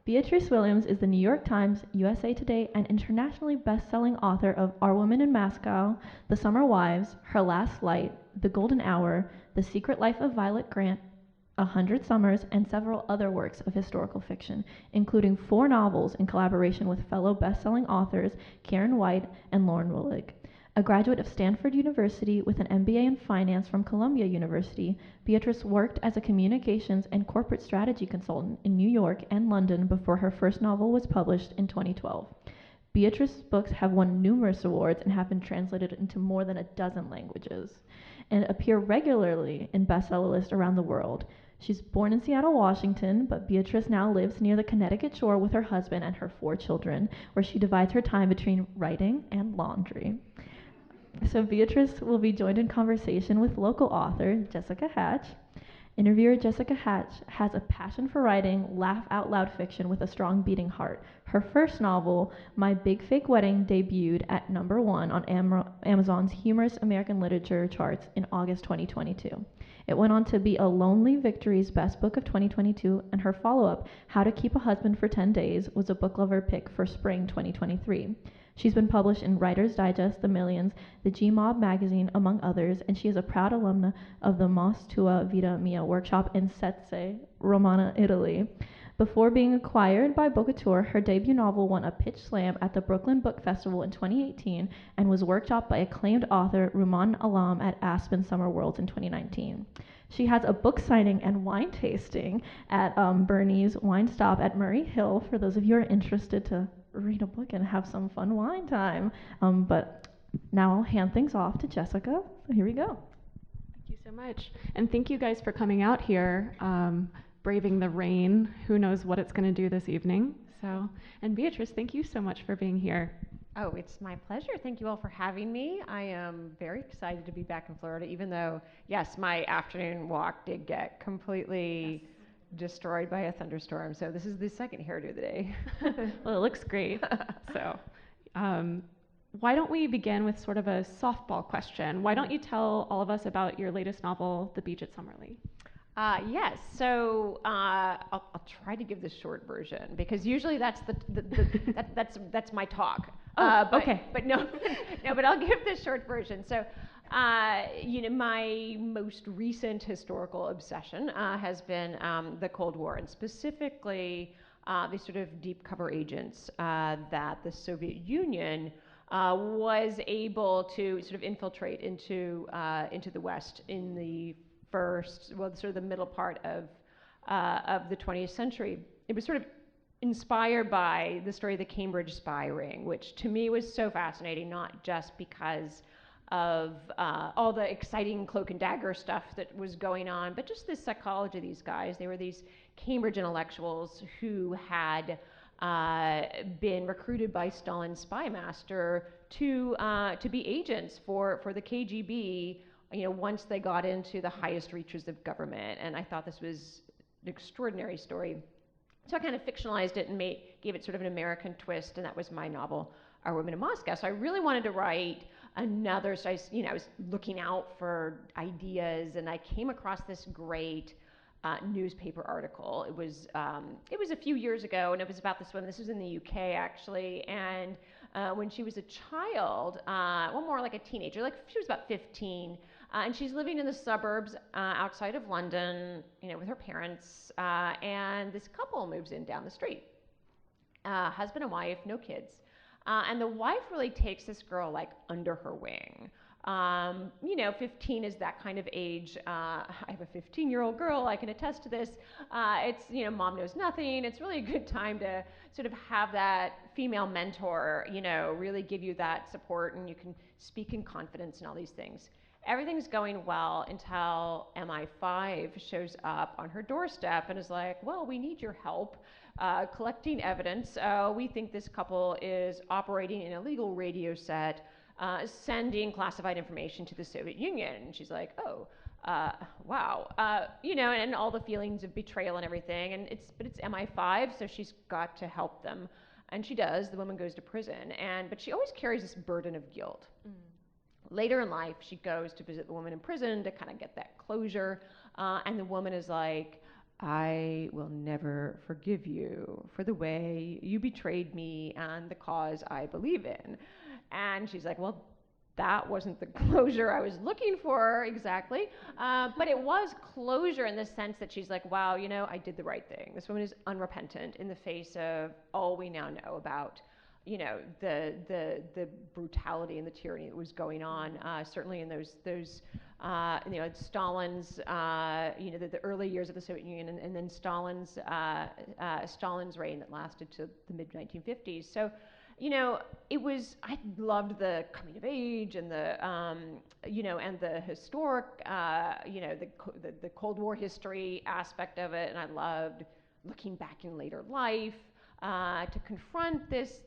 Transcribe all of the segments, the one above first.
Beatriz Williams is the New York Times, USA Today, and internationally best-selling author of Our Women in Moscow, The Summer Wives, Her Last Light, The Golden Hour, The Secret Life of Violet Grant, A Hundred Summers, and several other works of historical fiction, including 4 novels in collaboration with fellow best-selling authors Karen White and Lauren Willig. A graduate of Stanford University with an MBA in finance from Columbia University, Beatrice worked as a communications and corporate strategy consultant in New York and London before her first novel was published in 2012. Beatrice's books have won numerous awards and have been translated into more than a dozen languages and appear regularly in bestseller lists around the world. She's born in Seattle, Washington, but Beatrice now lives near the Connecticut shore with her husband and her 4 children, where she divides her time between writing and laundry. So Beatrice will be joined in conversation with local author Jessica Hatch. Interviewer Jessica Hatch has a passion for writing laugh-out-loud fiction with a strong beating heart. Her first novel, My Big Fake Wedding, debuted at #1 on Amazon's Humorous American Literature charts in August 2022. It went on to be a Lonely Victory's Best Book of 2022, and her follow-up, How to Keep a Husband for 10 Days, was a book lover pick for spring 2023. She's been published in Writer's Digest, The Millions, the G-Mob magazine, among others, and she is a proud alumna of the Mos Tua Vita Mia workshop in Setse, Romana, Italy. Before being acquired by Bocateur, her debut novel won a pitch slam at the Brooklyn Book Festival in 2018 and was workshopped by acclaimed author Ruman Alam at Aspen Summer Worlds in 2019. She has a book signing and wine tasting at Bernie's Wine Stop at Murray Hill for those of you who are interested to read a book and have some fun wine time. But now I'll hand things off to Jessica. So here we go. Thank you so much. And thank you guys for coming out here, braving the rain. Who knows what it's going to do this evening. So, and Beatrice, thank you so much for being here. Oh, it's my pleasure. Thank you all for having me. I am very excited to be back in Florida, even though, yes, my afternoon walk did get completely destroyed by a thunderstorm. So this is the second hairdo of the day. Well, it looks great. So why don't we begin with sort of a softball question? Why don't you tell all of us about your latest novel, The Beach at Summerlee? Yes, so I'll try to give the short version because usually that's that's my talk. Okay. But no, no, but I'll give the short version. So, my most recent historical obsession has been the Cold War, and specifically the sort of deep cover agents that the Soviet Union was able to sort of infiltrate into the West in the sort of the middle part of the 20th century. It was sort of inspired by the story of the Cambridge spy ring, which to me was so fascinating, not just because of all the exciting cloak and dagger stuff that was going on, but just the psychology of these guys. They were these Cambridge intellectuals who had been recruited by Stalin's spy master to be agents for the KGB, once they got into the highest reaches of government. And I thought this was an extraordinary story. So I kind of fictionalized it and gave it sort of an American twist, and that was my novel, Our Women in Moscow. So I really wanted to write another, so I was looking out for ideas, and I came across this great newspaper article. It was a few years ago, and it was about this woman. This was in the UK, actually, and when she was a child, more like a teenager, like she was about 15, and she's living in the suburbs outside of London, with her parents, and this couple moves in down the street. Husband and wife, no kids. And the wife really takes this girl like under her wing. 15 is that kind of age. I have a 15-year-old girl, I can attest to this. It's, mom knows nothing. It's really a good time to sort of have that female mentor, really give you that support, and you can speak in confidence and all these things. Everything's going well until MI5 shows up on her doorstep and is like, well, we need your help collecting evidence. We think this couple is operating an illegal radio set, sending classified information to the Soviet Union. And she's like, oh, wow. And all the feelings of betrayal and everything. But it's MI5, so she's got to help them. And she does. The woman goes to prison. But she always carries this burden of guilt. Mm. Later in life, she goes to visit the woman in prison to kind of get that closure. And the woman is like, I will never forgive you for the way you betrayed me and the cause I believe in. And she's like, well, that wasn't the closure I was looking for exactly. But it was closure in the sense that she's like, wow, you know, I did the right thing. This woman is unrepentant in the face of all we now know about, you know, the brutality and the tyranny that was going on, certainly in those you know, Stalin's, you know, the early years of the Soviet Union, and then Stalin's reign that lasted to the mid 1950s. So, you know, I loved the coming of age and the, you know, and the historic, you know, the Cold War history aspect of it, and I loved looking back in later life. To confront this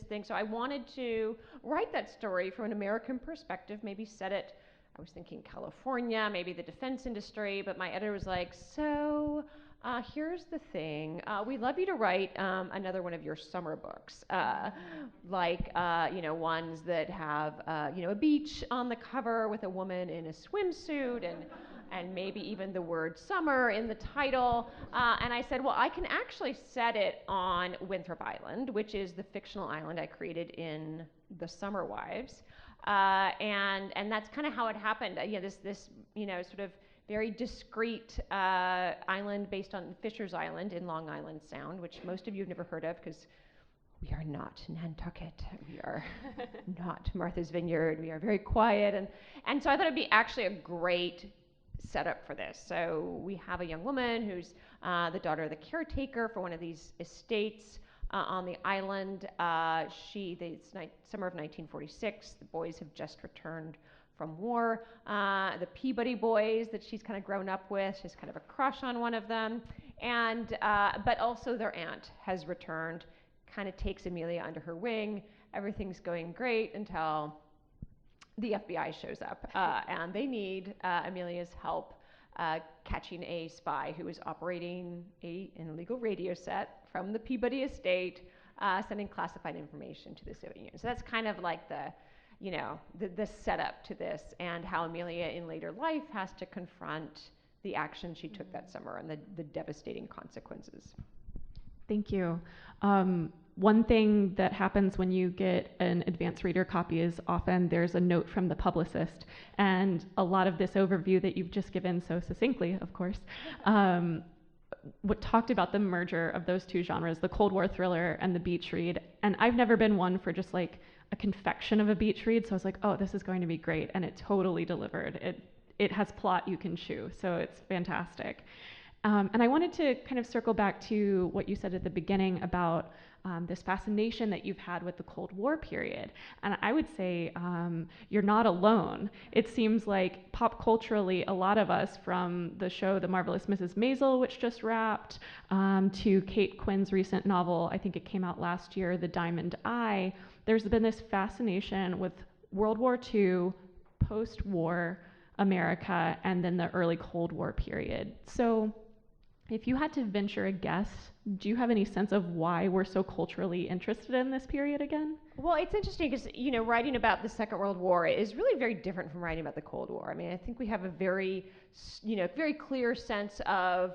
thing. So I wanted to write that story from an American perspective, maybe set it, I was thinking California, maybe the defense industry, but my editor was like, so here's the thing. We'd love you to write another one of your summer books, like, you know, ones that have, you know, a beach on the cover with a woman in a swimsuit and maybe even the word summer in the title. And I said, well, I can actually set it on Winthrop Island, which is the fictional island I created in The Summer Wives. And that's kind of how it happened. You know, this, you know, sort of very discreet island based on Fisher's Island in Long Island Sound, which most of you have never heard of because we are not Nantucket. We are not Martha's Vineyard. We are very quiet. And so I thought it'd be actually a great setup for this. So we have a young woman who's the daughter of the caretaker for one of these estates on the island. It's summer of 1946. The boys have just returned from war. The Peabody boys that she's kind of grown up with, she's kind of a crush on one of them. And but also their aunt has returned, kind of takes Amelia under her wing. Everything's going great until the FBI shows up, and they need Amelia's help catching a spy who is operating an illegal radio set from the Peabody estate, sending classified information to the Soviet Union. So that's kind of like the, you know, the setup to this, and how Amelia in later life has to confront the action she took that summer and the devastating consequences. Thank you. One thing that happens when you get an advanced reader copy is often there's a note from the publicist, and a lot of this overview that you've just given so succinctly, of course, what talked about the merger of those two genres, the Cold War thriller and the beach read. And I've never been one for just like a confection of a beach read, so I was like, oh, this is going to be great, and it totally delivered. It has plot you can chew, so it's fantastic. And I wanted to kind of circle back to what you said at the beginning about this fascination that you've had with the Cold War period. And I would say you're not alone. It seems like pop culturally, a lot of us, from the show The Marvelous Mrs. Maisel, which just wrapped, to Kate Quinn's recent novel, I think it came out last year, The Diamond Eye, there's been this fascination with World War II, post-war America, and then the early Cold War period. So if you had to venture a guess, do you have any sense of why we're so culturally interested in this period again? Well, it's interesting because, you know, writing about the Second World War is really very different from writing about the Cold War. I mean, I think we have a very, you know, very clear sense of,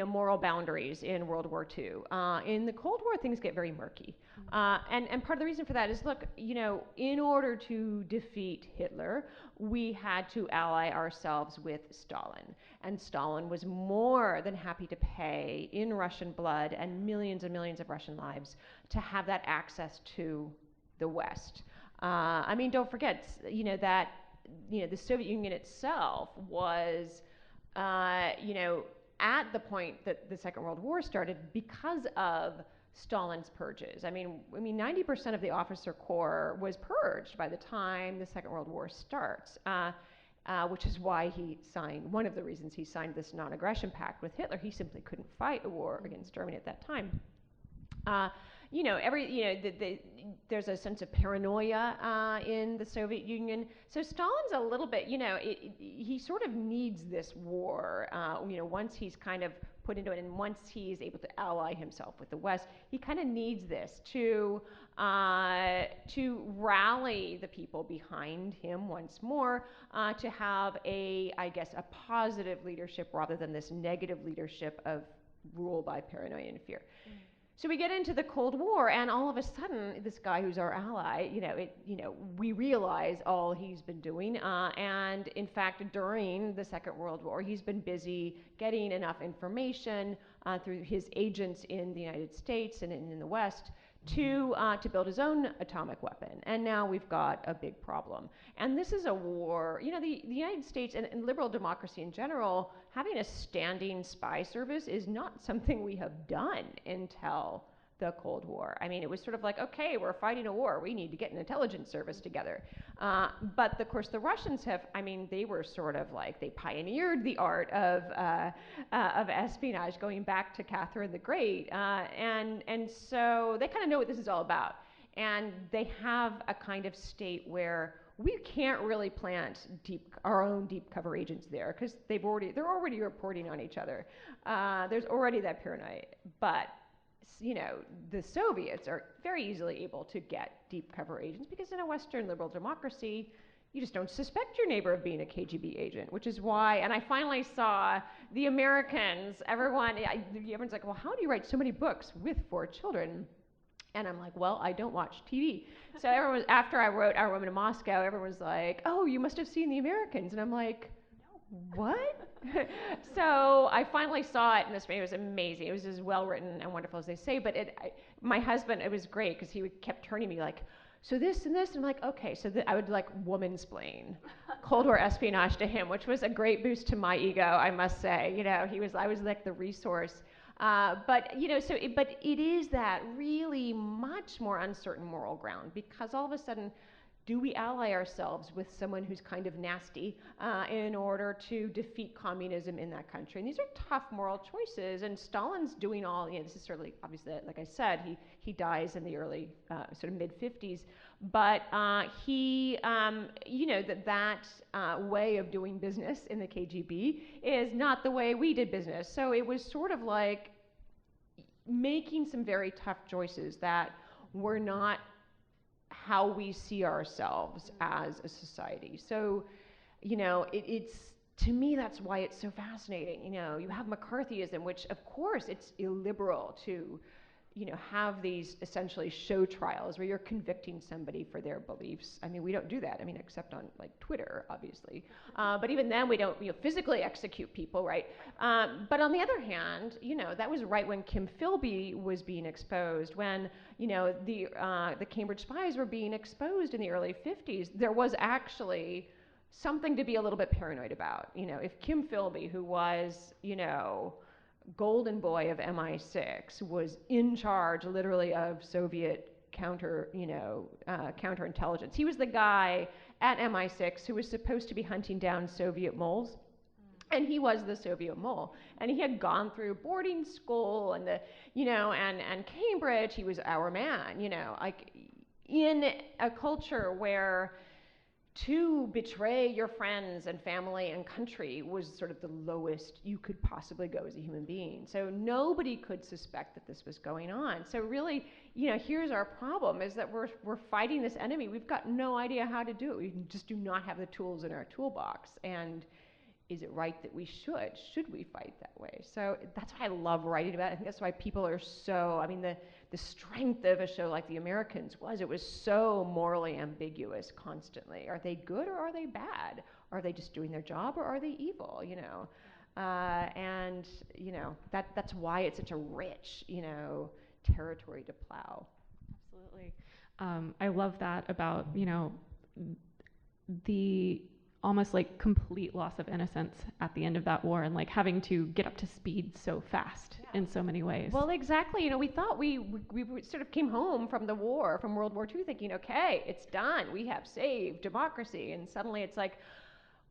moral boundaries in World War II. In the Cold War, things get very murky. And part of the reason for that is, look, you know, in order to defeat Hitler, we had to ally ourselves with Stalin. And Stalin was more than happy to pay in Russian blood and millions of Russian lives to have that access to the West. I mean, don't forget, that the Soviet Union itself was, at the point that the Second World War started because of Stalin's purges. I mean, 90% of the officer corps was purged by the time the Second World War starts, which is why one of the reasons he signed this non-aggression pact with Hitler. He simply couldn't fight a war against Germany at that time. Uh, there's a sense of paranoia in the Soviet Union. So Stalin's a little bit, he sort of needs this war. Once he's kind of put into it, and once he's able to ally himself with the West, he kind of needs this to rally the people behind him once more, to have a positive leadership rather than this negative leadership of rule by paranoia and fear. So we get into the Cold War, and all of a sudden, this guy who's our ally, we realize all he's been doing. And in fact, during the Second World War, he's been busy getting enough information through his agents in the United States and in the West to build his own atomic weapon. And now we've got a big problem. And this is a war, the United States and liberal democracy in general, having a standing spy service is not something we have done until the Cold War. I mean, it was sort of like, okay, we're fighting a war, we need to get an intelligence service together. But of course the Russians they were sort of like, they pioneered the art of espionage going back to Catherine the Great. And so they kind of know what this is all about. And they have a kind of state where we can't really plant our own deep cover agents there because they're already reporting on each other. There's already that paranoia. But the Soviets are very easily able to get deep cover agents because in a Western liberal democracy, you just don't suspect your neighbor of being a KGB agent, which is why, and I finally saw the Americans, everyone's like, well, how do you write so many books with 4 children? And I'm like, well, I don't watch TV. So after I wrote Our Women in Moscow, everyone was like, oh, you must have seen The Americans. And I'm like, what? So I finally saw it, and it was amazing. It was as well written and wonderful as they say. But my husband, it was great because he kept turning me like, so this and this, and I'm like, okay. So I would like woman-splain Cold War espionage to him, which was a great boost to my ego, I must say. I was like the resource. But it is that really much more uncertain moral ground because all of a sudden, do we ally ourselves with someone who's kind of nasty in order to defeat communism in that country? And these are tough moral choices. And Stalin's doing all, this is certainly, obviously, like I said, he dies in the early, sort of mid-50s. But he, that way of doing business in the KGB is not the way we did business. So it was sort of like making some very tough choices that were not how we see ourselves as a society. So, it's, to me, that's why it's so fascinating. You have McCarthyism, which of course it's illiberal to, have these essentially show trials where you're convicting somebody for their beliefs. I mean, we don't do that. I mean, except on like Twitter, obviously. But even then, we don't physically execute people, right? But on the other hand, that was right when Kim Philby was being exposed, when the Cambridge spies were being exposed in the early 50s. There was actually something to be a little bit paranoid about. If Kim Philby, who was, golden boy of MI6, was in charge literally of Soviet counterintelligence. He was the guy at MI6 who was supposed to be hunting down Soviet moles. And he was the Soviet mole. And he had gone through boarding school and and Cambridge. He was our man, like in a culture where to betray your friends and family and country was sort of the lowest you could possibly go as a human being. So nobody could suspect that this was going on. So really, here's our problem, is that we're fighting this enemy. We've got no idea how to do it. We just do not have the tools in our toolbox. And is it right that we should we fight that way? So that's why I love writing about it. I think that's why people are so, the strength of a show like The Americans it was so morally ambiguous constantly. Are they good or are they bad? Are they just doing their job or are they evil? And that's why it's such a rich, territory to plow. Absolutely. I love that about, the almost like complete loss of innocence at the end of that war and like having to get up to speed so fast in so many ways. Well, exactly. We thought we sort of came home from the war, from World War II, thinking, okay, it's done. We have saved democracy. And suddenly it's like,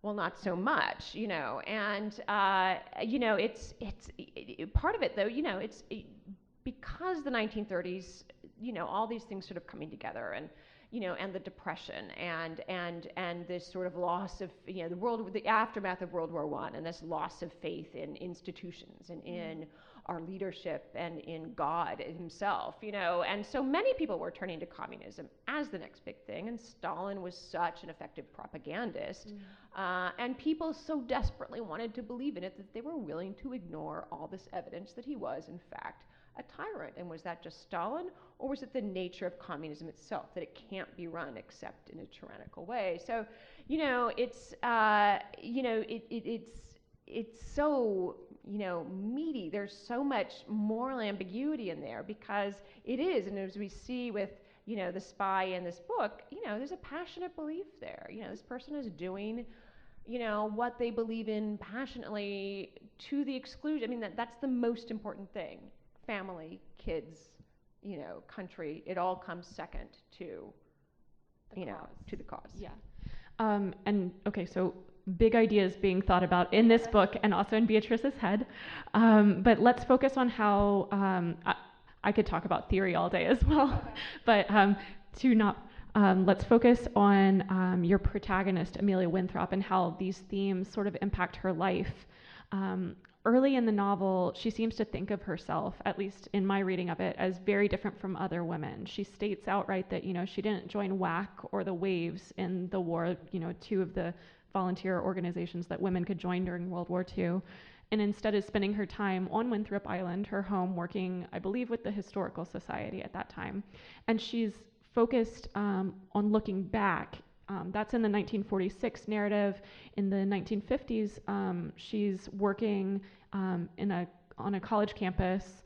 well, not so much, And, it's part of it, though, because the 1930s, all these things sort of coming together, and and the Depression, and this sort of loss of, the aftermath of World War I, and this loss of faith in institutions and in our leadership and in God himself, and so many people were turning to communism as the next big thing, and Stalin was such an effective propagandist, and people so desperately wanted to believe in it that they were willing to ignore all this evidence that he was, in fact, a tyrant. And was that just Stalin, or was it the nature of communism itself, that it can't be run except in a tyrannical way? So, it's it's so meaty. There's so much moral ambiguity in there, because it is, and as we see with the spy in this book, there's a passionate belief there. This person is doing what they believe in passionately, to the exclusion. I mean, that's the most important thing. Family, kids, country, it all comes second to to the cause. Yeah. And okay, so big ideas being thought about in this book and also in Beatrice's head. But let's focus on how, I could talk about theory all day as well, but let's focus on your protagonist, Amelia Winthrop, and how these themes sort of impact her life. Early in the novel, she seems to think of herself, at least in my reading of it, as very different from other women. She states outright that, she didn't join WAC or the Waves in the war, two of the volunteer organizations that women could join during World War II, and instead is spending her time on Winthrop Island, her home, working, I believe, with the Historical Society at that time. And she's focused on looking back. That's in the 1946 narrative. In the 1950s, she's working on a college campus,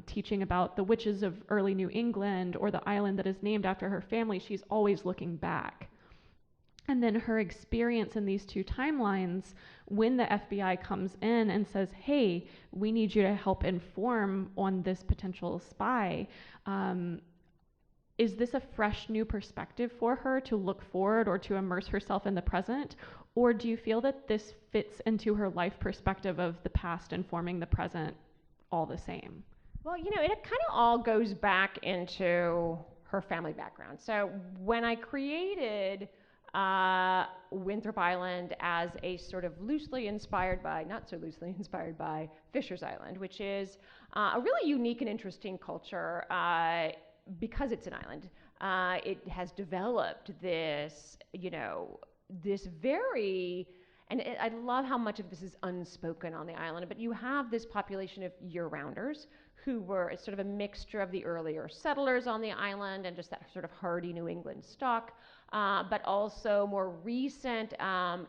teaching about the witches of early New England, or the island that is named after her family. She's always looking back. And then her experience in these two timelines, when the FBI comes in and says, hey, we need you to help inform on this potential spy, is this a fresh new perspective for her to look forward or to immerse herself in the present? Or do you feel that this fits into her life perspective of the past informing the present all the same? Well, it kind of all goes back into her family background. So when I created Winthrop Island as a sort of not so loosely inspired by Fisher's Island, which is a really unique and interesting culture, because it's an island. It has developed this, this very, and I love how much of this is unspoken on the island, but you have this population of year-rounders who were sort of a mixture of the earlier settlers on the island and just that sort of hardy New England stock, but also more recent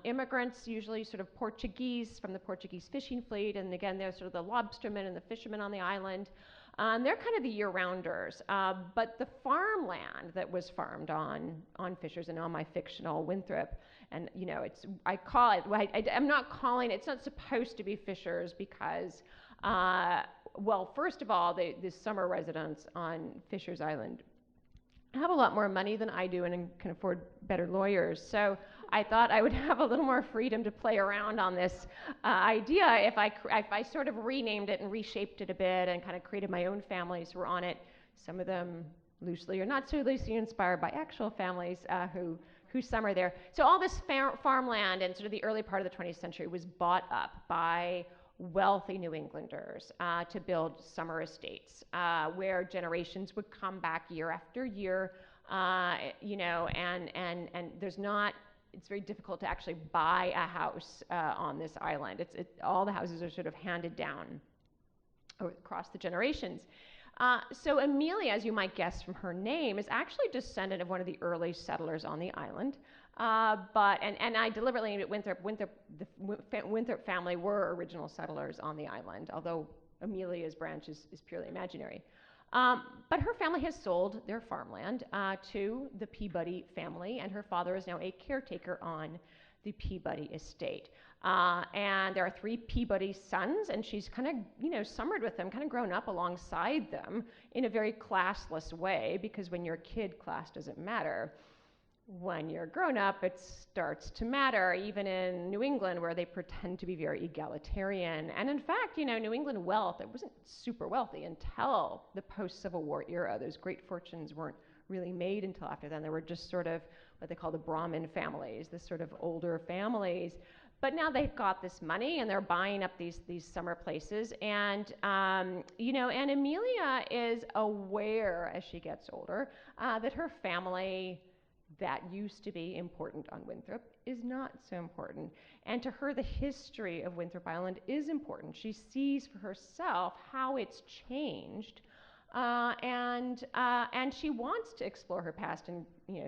immigrants, usually sort of Portuguese, from the Portuguese fishing fleet, and again, they're sort of the lobstermen and the fishermen on the island. They're kind of the year-rounders, but the farmland that was farmed on Fisher's and on my fictional Winthrop, and I call it, I'm not calling it's not supposed to be Fisher's because, well, first of all, the summer residents on Fisher's Island have a lot more money than I do and can afford better lawyers. So I thought I would have a little more freedom to play around on this idea if I sort of renamed it and reshaped it a bit and kind of created my own families who were on it. Some of them loosely or not so loosely inspired by actual families who summer there. So all this farmland in sort of the early part of the 20th century was bought up by wealthy New Englanders to build summer estates where generations would come back year after year, and it's very difficult to actually buy a house on this island. All the houses are sort of handed down across the generations. So Amelia, as you might guess from her name, is actually a descendant of one of the early settlers on the island. But I deliberately named it Winthrop. The Winthrop family were original settlers on the island, although Amelia's branch is purely imaginary. But her family has sold their farmland to the Peabody family, and her father is now a caretaker on the Peabody estate. And there are 3 Peabody sons, and she's kind of, summered with them, kind of grown up alongside them in a very classless way, because when you're a kid, class doesn't matter. When you're grown up, it starts to matter, even in New England, where they pretend to be very egalitarian. And in fact, New England wealth, it wasn't super wealthy until the post-Civil War era. Those great fortunes weren't really made until after then. There were just sort of what they call the Brahmin families, this sort of older families. But now they've got this money and they're buying up these summer places. And, and Amelia is aware as she gets older that her family that used to be important on Winthrop is not so important. And to her, the history of Winthrop Island is important. She sees for herself how it's changed, and she wants to explore her past and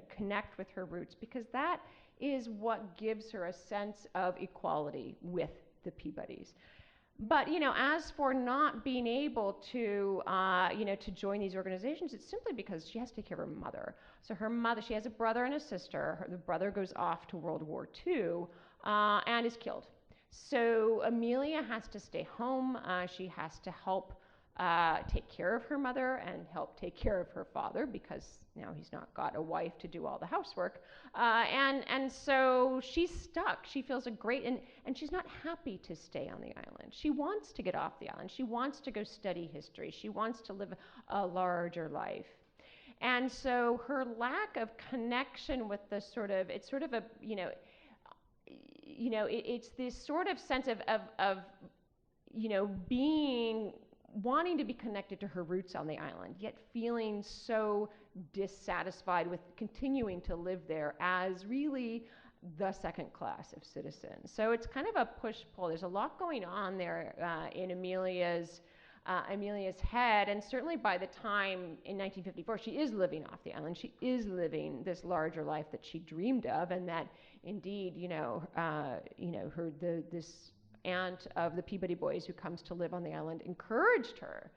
connect with her roots, because that is what gives her a sense of equality with the Peabodys. But as for not being able to to join these organizations, it's simply because she has to take care of her mother. So her mother, she has a brother and a sister. The brother goes off to World War II and is killed. So Amelia has to stay home. She has to help take care of her mother and help take care of her father, because now he's not got a wife to do all the housework. And so she's stuck. She feels and she's not happy to stay on the island. She wants to get off the island. She wants to go study history. She wants to live a larger life. And so her lack of connection with it's this sort of sense of wanting to be connected to her roots on the island, yet feeling so dissatisfied with continuing to live there as really the second class of citizens. So it's kind of a push-pull. There's a lot going on there in Amelia's head, and certainly by the time in 1954 she is living off the island, she is living this larger life that she dreamed of, and that indeed, this aunt of the Peabody boys who comes to live on the island encouraged her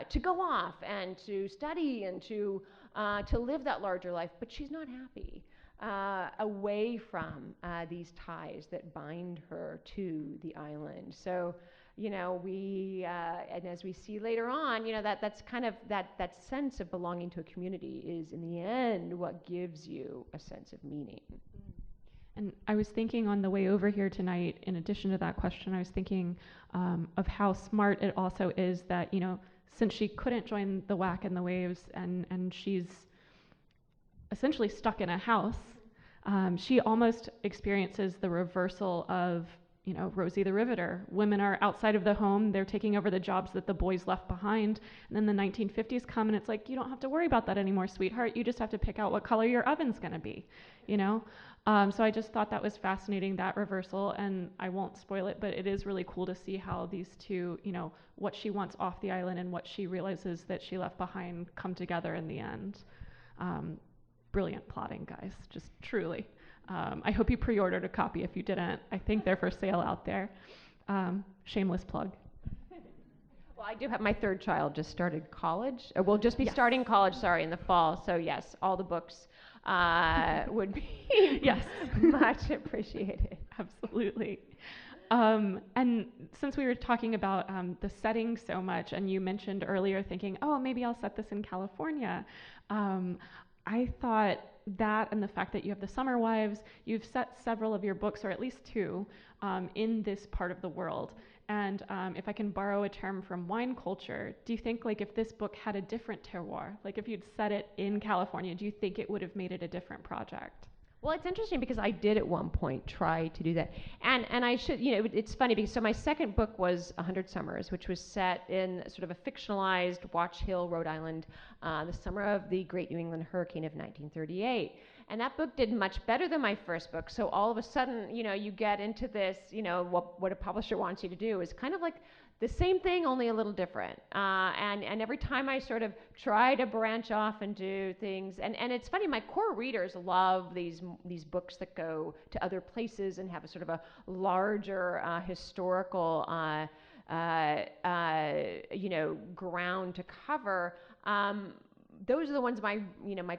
to go off and to study and to live that larger life, but she's not happy away from these ties that bind her to the island. So, and as we see later on, that's kind of that sense of belonging to a community is in the end what gives you a sense of meaning. And I was thinking on the way over here tonight, in addition to that question, I was thinking of how smart it also is that, since she couldn't join the WAC and the Waves, and she's essentially stuck in a house, she almost experiences the reversal of, Rosie the Riveter. Women are outside of the home, they're taking over the jobs that the boys left behind, and then the 1950s come and it's like, you don't have to worry about that anymore, sweetheart, you just have to pick out what color your oven's gonna be, So I just thought that was fascinating, that reversal, and I won't spoil it, but it is really cool to see how these two, what she wants off the island and what she realizes that she left behind come together in the end. Brilliant plotting, guys, just truly. I hope you pre-ordered a copy. If you didn't, I think they're for sale out there. Shameless plug. Well, I do have my third child just started college. Will just be starting college, in the fall. So yes, all the books would be much appreciated. Absolutely. And since we were talking about the setting so much, and you mentioned earlier thinking, oh, maybe I'll set this in California. I thought that, and the fact that you have the Summer Wives, you've set several of your books, or at least two, in this part of the world. And if I can borrow a term from wine culture, do you think if this book had a different terroir, if you'd set it in California, do you think it would have made it a different project? Well, it's interesting because I did at one point try to do that. And I should, it's funny because so my second book was 100 Summers, which was set in sort of a fictionalized Watch Hill, Rhode Island, the summer of the Great New England Hurricane of 1938. And that book did much better than my first book. So all of a sudden, you get into this, what a publisher wants you to do is kind of like the same thing, only a little different. And every time I sort of try to branch off and do things, and it's funny, my core readers love these books that go to other places and have a sort of a larger historical ground to cover. those are the ones my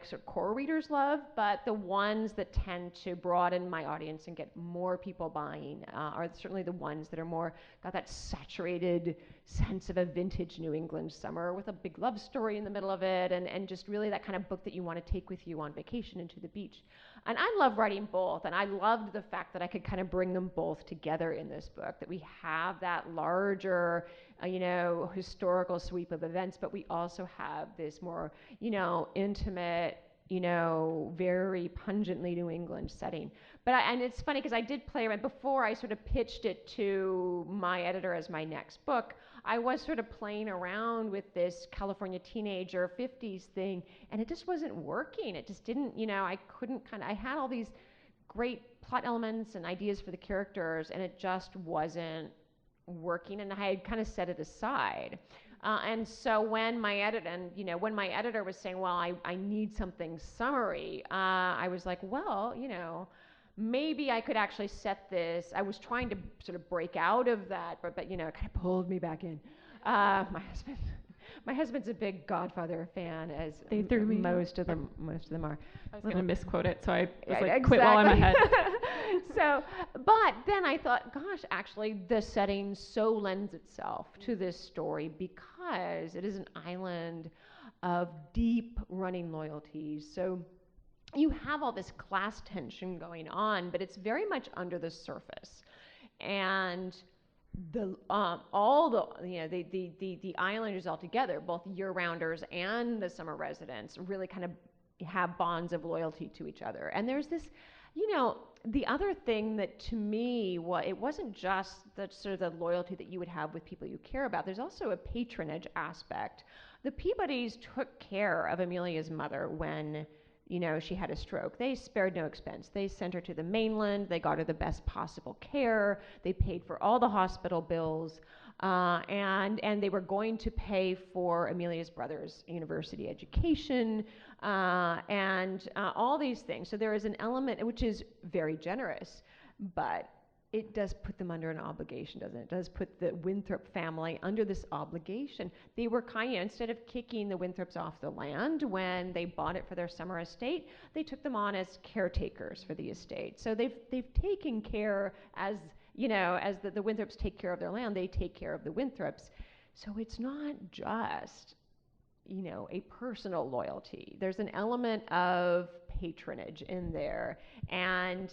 sort of core readers love, but the ones that tend to broaden my audience and get more people buying are certainly the ones that are more got that saturated sense of a vintage New England summer with a big love story in the middle of it, and just really that kind of book that you want to take with you on vacation into the beach. And I love writing both, and I loved the fact that I could kind of bring them both together in this book, that we have that larger historical sweep of events, but we also have this more, intimate, very pungently New England setting. And it's funny because I did play around before I sort of pitched it to my editor as my next book. I was sort of playing around with this California teenager 50s thing, and it just wasn't working. It just didn't, I had all these great plot elements and ideas for the characters, and it just wasn't working, and I had kind of set it aside. And so when my editor was saying, well, I need something summary, I was like, well, maybe I could actually set this. I was trying to sort of break out of that, but it kind of pulled me back in. My husband's a big Godfather fan, as they threw me most of them are. I was going to misquote it, so I was exactly. quit while I'm ahead. So, but then I thought, gosh, actually the setting so lends itself to this story because it is an island of deep running loyalties. So you have all this class tension going on, but it's very much under the surface. And the islanders all together, both year-rounders and the summer residents, really kind of have bonds of loyalty to each other. And there's this, the other thing that to me, it wasn't just the sort of the loyalty that you would have with people you care about. There's also a patronage aspect. The Peabodys took care of Amelia's mother when she had a stroke. They spared no expense. They sent her to the mainland. They got her the best possible care. They paid for all the hospital bills. And they were going to pay for Amelia's brother's university education, and all these things. So there is an element which is very generous, but it does put them under an obligation, doesn't it? It does put the Winthrop family under this obligation. They were instead of kicking the Winthrops off the land when they bought it for their summer estate, they took them on as caretakers for the estate. So they've taken care as the Winthrops take care of their land, they take care of the Winthrops. So it's not just, a personal loyalty. There's an element of patronage in there. And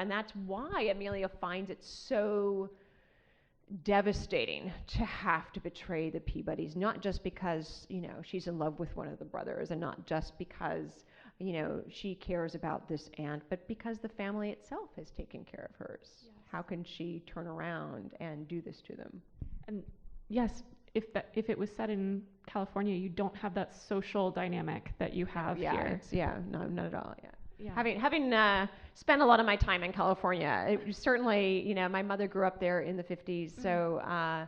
that's why Amelia finds it so devastating to have to betray the Peabodys, not just because, she's in love with one of the brothers, and not just because, she cares about this aunt, but because the family itself has taken care of hers. Yes. How can she turn around and do this to them? And yes, if it was set in California, you don't have that social dynamic that you have here. No, not at all. Yeah. Having spent a lot of my time in California, it was certainly, my mother grew up there in the 50s, mm-hmm. So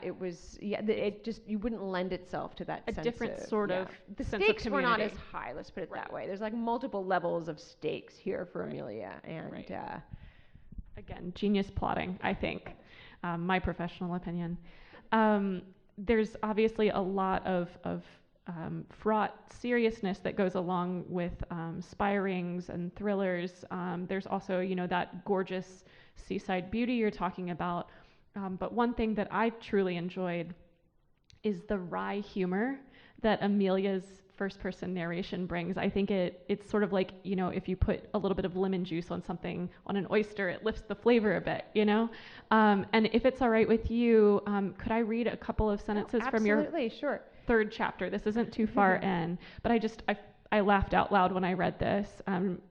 it was, it just, you wouldn't lend itself to that a sense different of, sort of the sense stakes of were not community. as high, let's put it Right. that way. There's like multiple levels of stakes here for Amelia, and right. Again, genius plotting, I think, my professional opinion. There's obviously a lot of fraught seriousness that goes along with spy rings and thrillers. There's also, that gorgeous seaside beauty you're talking about. But one thing that I truly enjoyed is the wry humor that Amelia's first-person narration brings. I think it's sort of like, if you put a little bit of lemon juice on something, on an oyster, it lifts the flavor a bit, And if it's all right with you, could I read a couple of sentences from your sure. third chapter? This isn't too far in, but I laughed out loud when I read this.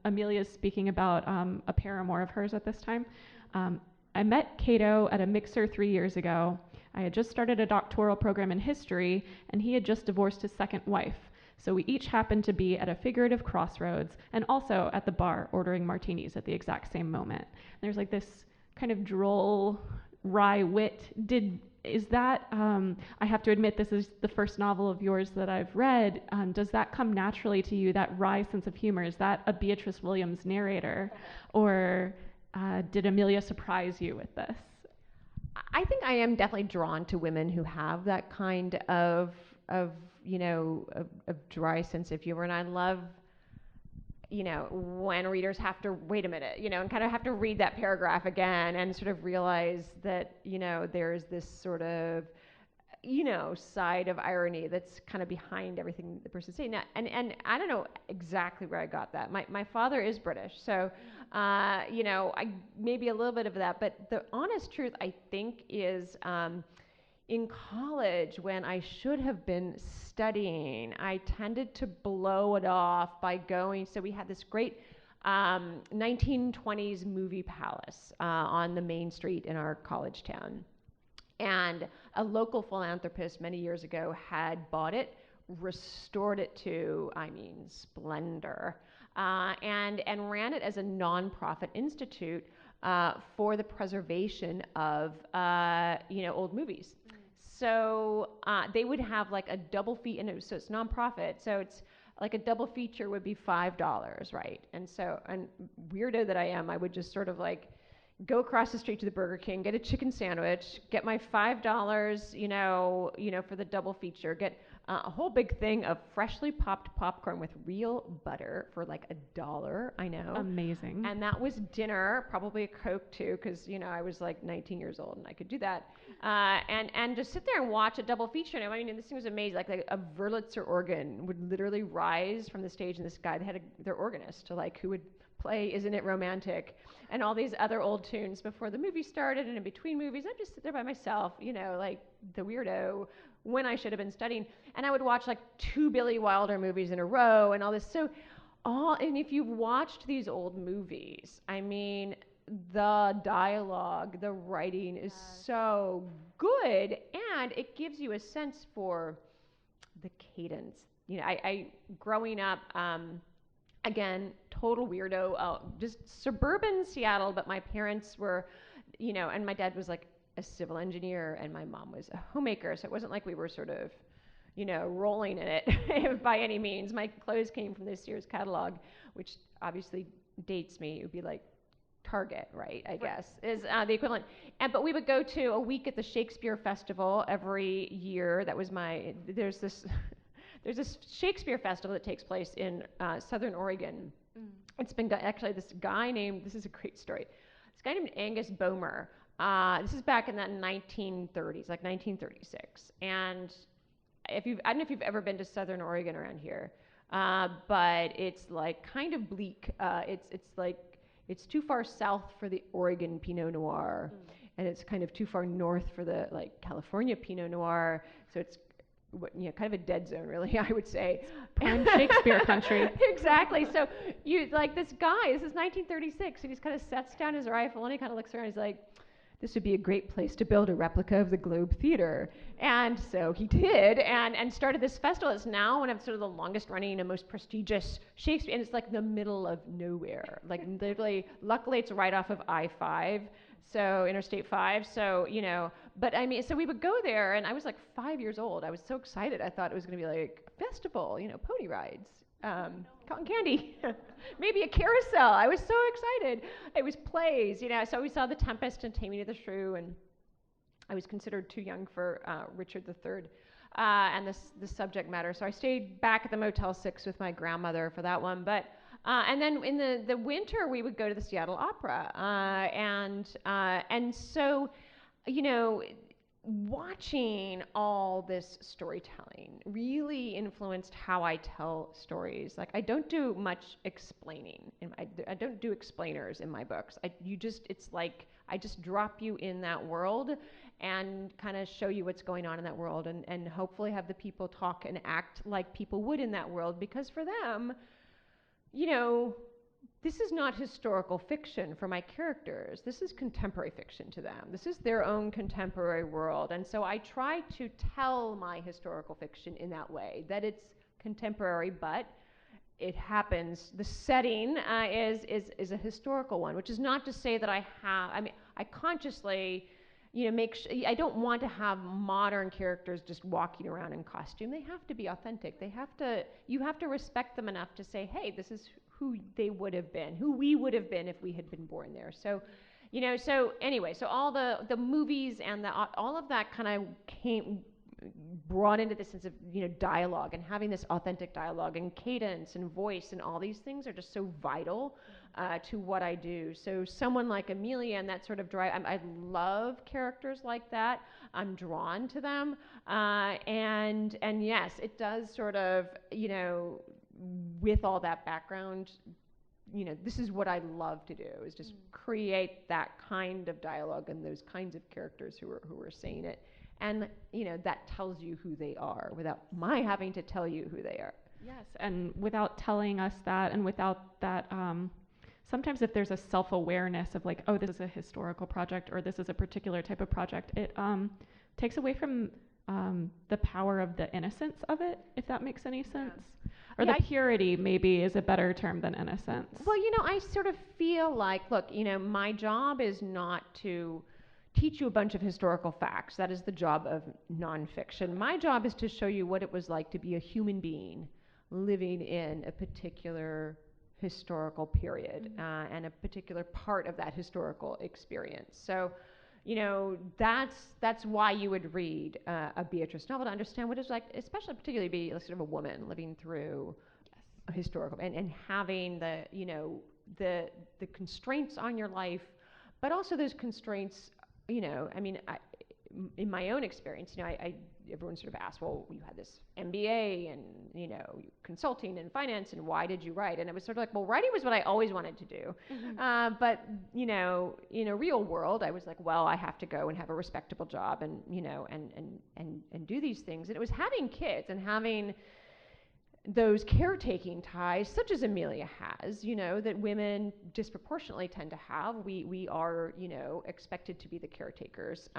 Amelia's speaking about a paramour of hers at this time. I met Cato at a mixer 3 years ago. I had just started a doctoral program in history, and he had just divorced his second wife. So we each happened to be at a figurative crossroads and also at the bar ordering martinis at the exact same moment. And there's like this kind of droll, wry wit. Is that, I have to admit, this is the first novel of yours that I've read. Does that come naturally to you, that wry sense of humor? Is that a Beatriz Williams narrator? Or did Amelia surprise you with this? I think I am definitely drawn to women who have that kind of of dry sense of humor, and I love, when readers have to wait a minute, and kind of have to read that paragraph again and sort of realize that, there's this sort of, side of irony that's kind of behind everything the person's saying. Now, and I don't know exactly where I got that. My father is British, so, I maybe a little bit of that, but the honest truth, I think, is, in college, when I should have been studying, I tended to blow it off by going. So we had this great 1920s movie palace on the main street in our college town. And a local philanthropist many years ago had bought it, restored it to, splendor, and ran it as a nonprofit institute for the preservation of, old movies. So they would have like a double feature, and so it's nonprofit, so it's like a double feature would be $5, right? And so, and weirdo that I am, I would just sort of like go across the street to the Burger King, get a chicken sandwich, get my $5, for the double feature, get a whole big thing of freshly popped popcorn with real butter for like $1. I know. Amazing. And that was dinner, probably a Coke too, because, I was like 19 years old and I could do that. And just sit there and watch a double feature. And this thing was amazing. Like a Wurlitzer organ would literally rise from the stage, and this guy, they had their organist to like, who would play Isn't It Romantic and all these other old tunes before the movie started and in between movies. I'd just sit there by myself, like the weirdo, when I should have been studying. And I would watch like 2 Billy Wilder movies in a row and all this. And if you've watched these old movies, the dialogue, the writing is so good, and it gives you a sense for the cadence. I growing up, again, total weirdo, just suburban Seattle, but my parents were, and my dad was like a civil engineer and my mom was a homemaker, so it wasn't like we were sort of, rolling in it by any means. My clothes came from the Sears catalog, which obviously dates me. It would be like Target, right? I guess is the equivalent. But we would go to a week at the Shakespeare Festival every year. That was there's this Shakespeare festival that takes place in Southern Oregon. It's been actually this is a great story. This guy named Angus Bomer. This is back in the 1930s, like 1936. And I don't know if you've ever been to Southern Oregon around here, but it's like kind of bleak. It's too far south for the Oregon Pinot Noir, and it's kind of too far north for the like California Pinot Noir. So it's kind of a dead zone, really, I would say. Prime Shakespeare country. Exactly. So this guy, this is 1936, and he kind of sets down his rifle and he kind of looks around. He's like, this would be a great place to build a replica of the Globe Theater. And so he did, and started this festival. It's now one of sort of the longest running and most prestigious Shakespeare, and it's like the middle of nowhere. Like literally, luckily it's right off of I-5, so Interstate 5. So, but so we would go there, and I was like 5 years old. I was so excited. I thought it was going to be like a festival, pony rides, cotton candy, maybe a carousel. I was so excited. It was plays, so we saw The Tempest and Taming of the Shrew, and I was considered too young for Richard III and the subject matter. So I stayed back at the Motel 6 with my grandmother for that one. But and then in the winter, we would go to the Seattle Opera. And so, watching all this storytelling really influenced how I tell stories. Like, I don't do much explaining. I don't do explainers in my books. It's like I just drop you in that world and kind of show you what's going on in that world, and hopefully have the people talk and act like people would in that world, because for them, this is not historical fiction for my characters. This is contemporary fiction to them. This is their own contemporary world. And so I try to tell my historical fiction in that way, that it's contemporary, but it happens. The setting is a historical one, which is not to say that I consciously, I don't want to have modern characters just walking around in costume. They have to be authentic. You have to respect them enough to say, hey, this is who they would have been, who we would have been if we had been born there. So, so anyway, so all the movies and all of that kind of brought into this sense of, dialogue and having this authentic dialogue and cadence and voice and all these things are just so vital to what I do. So someone like Amelia and that sort of drive, I love characters like that. I'm drawn to them. And yes, it does sort of, with all that background, this is what I love to do, is just create that kind of dialogue and those kinds of characters who are saying it. And, that tells you who they are without my having to tell you who they are. Yes, and without telling us that, and without that, sometimes if there's a self-awareness of like, oh, this is a historical project or this is a particular type of project, it takes away from the power of the innocence of it, if that makes any sense. Or the purity maybe is a better term than innocence. Well, I sort of feel like, look, my job is not to teach you a bunch of historical facts. That is the job of nonfiction. My job is to show you what it was like to be a human being living in a particular historical period and a particular part of that historical experience. So, that's why you would read a Beatrice novel, to understand what it's like, especially particularly be sort of a woman living through a historical and having the constraints on your life, but also those constraints. In my own experience, everyone sort of asks, well, you had this MBA and, consulting and finance, and why did you write? And it was sort of like, well, writing was what I always wanted to do. But, in a real world, I was like, well, I have to go and have a respectable job and, and do these things. And it was having kids and having those caretaking ties, such as Amelia has, that women disproportionately tend to have. We are, expected to be the caretakers.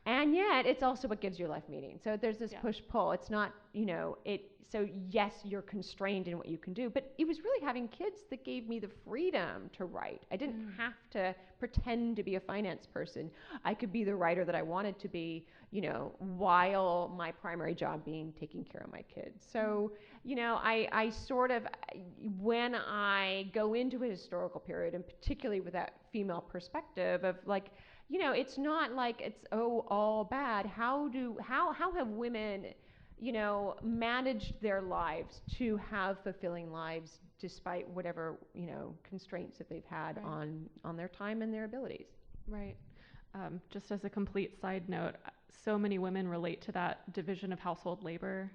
And yet, it's also what gives your life meaning. So there's this push-pull. It's not, so yes, you're constrained in what you can do, but it was really having kids that gave me the freedom to write. I didn't have to pretend to be a finance person. I could be the writer that I wanted to be, while my primary job being taking care of my kids. So, I sort of, when I go into a historical period, and particularly with that female perspective of like, it's not like it's all bad. How have women, managed their lives to have fulfilling lives despite whatever, constraints that they've had on their time and their abilities. Right. Just as a complete side note, so many women relate to that division of household labor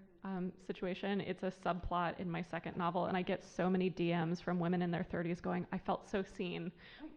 situation. It's a subplot in my second novel, and I get so many DMs from women in their 30s going, I felt so seen.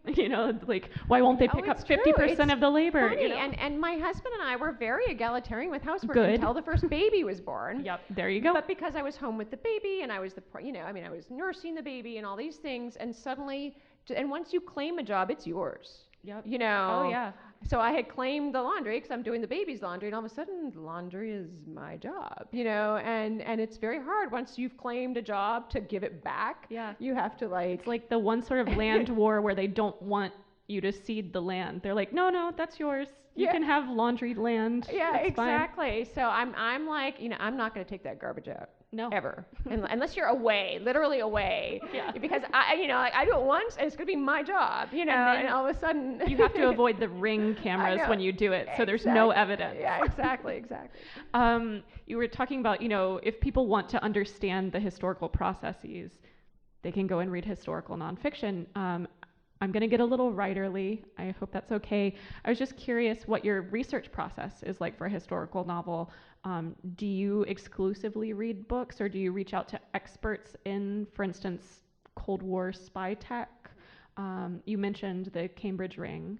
Like, why won't they pick up 50% of the labor? Funny. And my husband and I were very egalitarian with housework until the first baby was born. Yep, there you go. But because I was home with the baby and I was I was nursing the baby and all these things, and suddenly, and once you claim a job, it's yours. Yep. Oh, yeah. So I had claimed the laundry because I'm doing the baby's laundry, and all of a sudden, laundry is my job, and it's very hard once you've claimed a job to give it back. Yeah. You have to It's like the one sort of land war where they don't want you to cede the land. They're like, no, that's yours. You can have laundry land. Yeah, it's exactly. Fine. So I'm like, I'm not going to take that garbage out. No. Ever. Unless you're away, literally away. Yeah. Because I do it once and it's going to be my job, and all of a sudden. You have to avoid the Ring cameras when you do it, so there's no evidence. Yeah, exactly. You were talking about, if people want to understand the historical processes, they can go and read historical nonfiction. I'm going to get a little writerly. I hope that's okay. I was just curious what your research process is like for a historical novel. Do you exclusively read books, or do you reach out to experts in, for instance, Cold War spy tech? You mentioned the Cambridge Ring.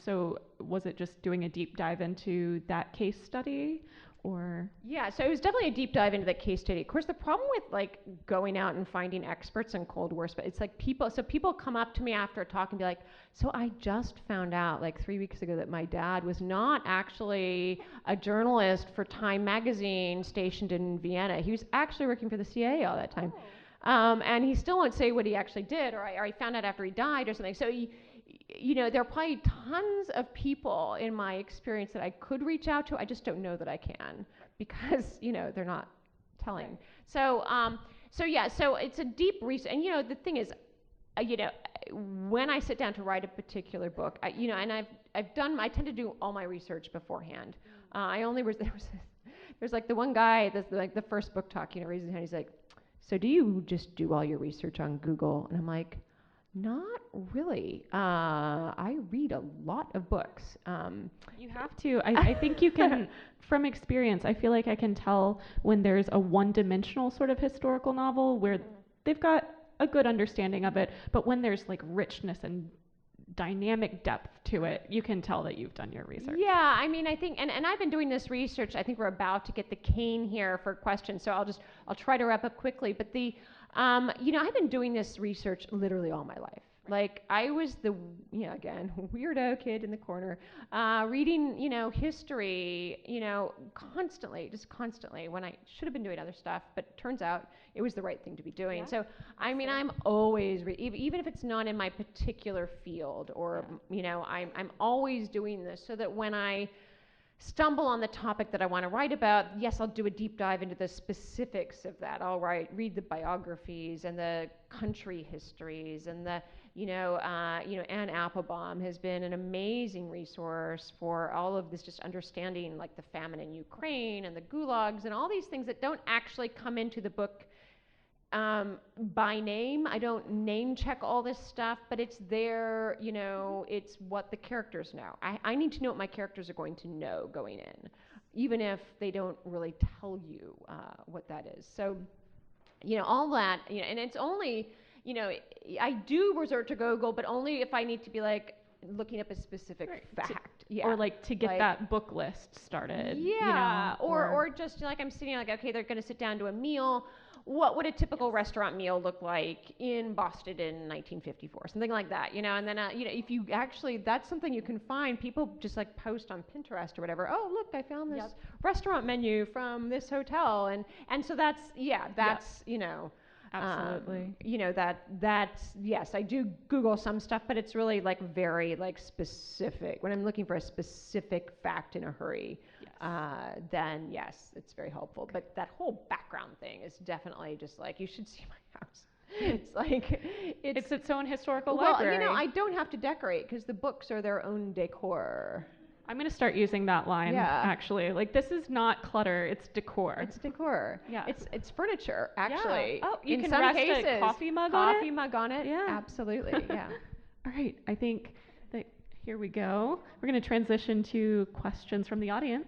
So was it just doing a deep dive into that case study? Or yeah, so it was definitely a deep dive into that case study. Of course, the problem with like going out and finding experts in Cold War, it's like people come up to me after a talk and be like, so I just found out like 3 weeks ago that my dad was not actually a journalist for Time magazine stationed in Vienna. He was actually working for the CIA all that time. And he still won't say what he actually did, or I found out after he died or something. So there are probably tons of people in my experience that I could reach out to. I just don't know that I can because, they're not telling. Right. So it's a deep research. And, the thing is, when I sit down to write a particular book, I tend to do all my research beforehand. there's like the one guy that's like the first book talk, raises his hand. He's like, so do you just do all your research on Google? And I'm like, not really. I read a lot of books. You have to. I think you can, from experience, I feel like I can tell when there's a one-dimensional sort of historical novel where they've got a good understanding of it, but when there's like richness and dynamic depth to it, you can tell that you've done your research. Yeah, I mean, I think, and I've been doing this research. I think we're about to get the cane here for questions, so I'll try to wrap up quickly. But I've been doing this research literally all my life. Like I was the, again, weirdo kid in the corner, reading, history, just constantly when I should have been doing other stuff, but it turns out it was the right thing to be doing. Yeah. So, I mean, I'm always, even if it's not in my particular field or, I'm always doing this so that when I stumble on the topic that I want to write about, yes, I'll do a deep dive into the specifics of that. I'll read the biographies and the country histories and the, Anne Applebaum has been an amazing resource for all of this, just understanding like the famine in Ukraine and the gulags and all these things that don't actually come into the book by name. I don't name check all this stuff, but it's there, it's what the characters know. I need to know what my characters are going to know going in, even if they don't really tell you what that is. So, all that, and it's only, I do resort to Google, but only if I need to be like looking up a specific fact. Or like to get that book list started. Yeah, or just like I'm sitting like, okay, they're going to sit down to a meal. What would a typical restaurant meal look like in Boston in 1954? Something like that, and then, if you actually, that's something you can find. People just like post on Pinterest or whatever. Oh, look, I found this restaurant menu from this hotel. And so that's, Absolutely. That's, yes, I do Google some stuff, but it's really like very like specific. When I'm looking for a specific fact in a hurry, then yes, it's very helpful. Okay. But that whole background thing is definitely just like, you should see my house. It's like, it's its own historical library. Well, I don't have to decorate because the books are their own decor. I'm going to start using that line, actually. Like, this is not clutter, it's decor. It's decor. Yeah. It's furniture, actually. Yeah. Oh, you in can some rest cases, a coffee mug on it? Coffee mug on it? Yeah. Absolutely, yeah. All right, I think that here we go. We're going to transition to questions from the audience.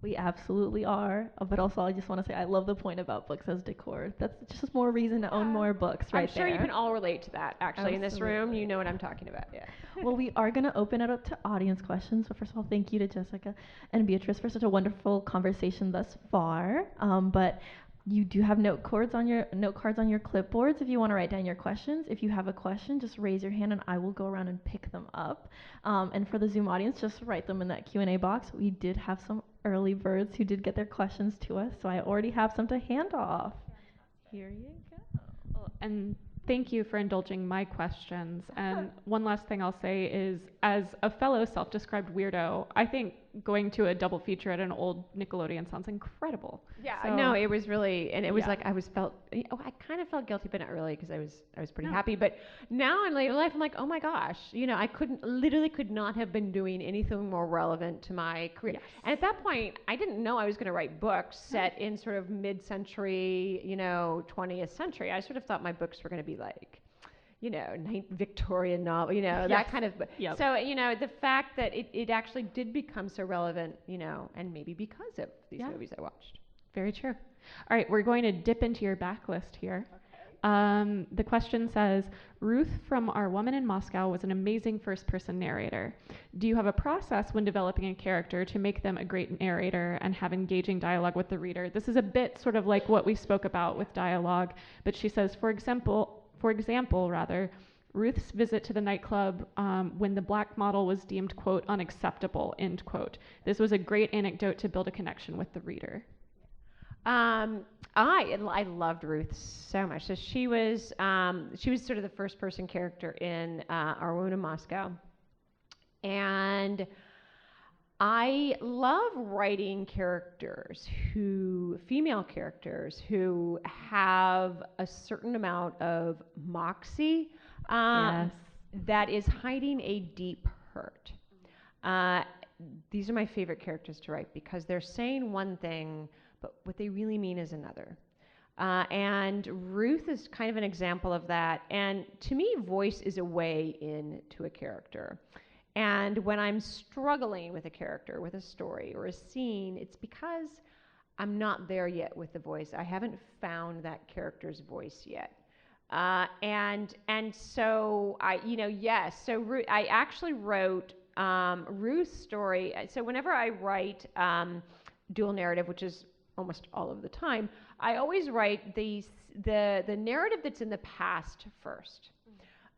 We absolutely are. But also, I just want to say I love the point about books as decor. That's just more reason to own more books right there. I'm sure you can all relate to that, actually. Absolutely. In this room, you know what I'm talking about. Yeah. Well, we are going to open it up to audience questions. So first of all, thank you to Jessica and Beatriz for such a wonderful conversation thus far. But you do have note cards on your clipboards if you want to write down your questions. If you have a question, just raise your hand and I will go around and pick them up. And for the Zoom audience, just write them in that Q&A box. We did have some early birds who did get their questions to us, so I already have some to hand off. Here you go. Well, and thank you for indulging my questions. And one last thing I'll say is, as a fellow self-described weirdo, I think going to a double feature at an old Nickelodeon sounds incredible. Yeah, so, no, it was really, and it was like I kind of felt guilty, but not really, because I was pretty happy. But now in later life, I'm like, oh my gosh, I literally could not have been doing anything more relevant to my career. Yes. And at that point, I didn't know I was going to write books set in sort of mid-century, 20th century. I sort of thought my books were going to be like, Victorian novel, that kind of. Yep. So, the fact that it actually did become so relevant, and maybe because of these movies I watched. Very true. All right, we're going to dip into your backlist here. Okay. The question says, Ruth from Our Woman in Moscow was an amazing first-person narrator. Do you have a process when developing a character to make them a great narrator and have engaging dialogue with the reader? This is a bit sort of like what we spoke about with dialogue, but she says, for example, Ruth's visit to the nightclub when the black model was deemed, quote, unacceptable, end quote. This was a great anecdote to build a connection with the reader. I loved Ruth so much. So she was sort of the first person character in Our Woman in Moscow. And I love writing female characters who have a certain amount of moxie that is hiding a deep hurt. these are my favorite characters to write because they're saying one thing, but what they really mean is another. And Ruth is kind of an example of that. And to me, voice is a way into a character. And when I'm struggling with a character, with a story or a scene, it's because I'm not there yet with the voice. I haven't found that character's voice yet. And so I actually wrote Ruth's story. So whenever I write dual narrative, which is almost all of the time, I always write the narrative that's in the past first.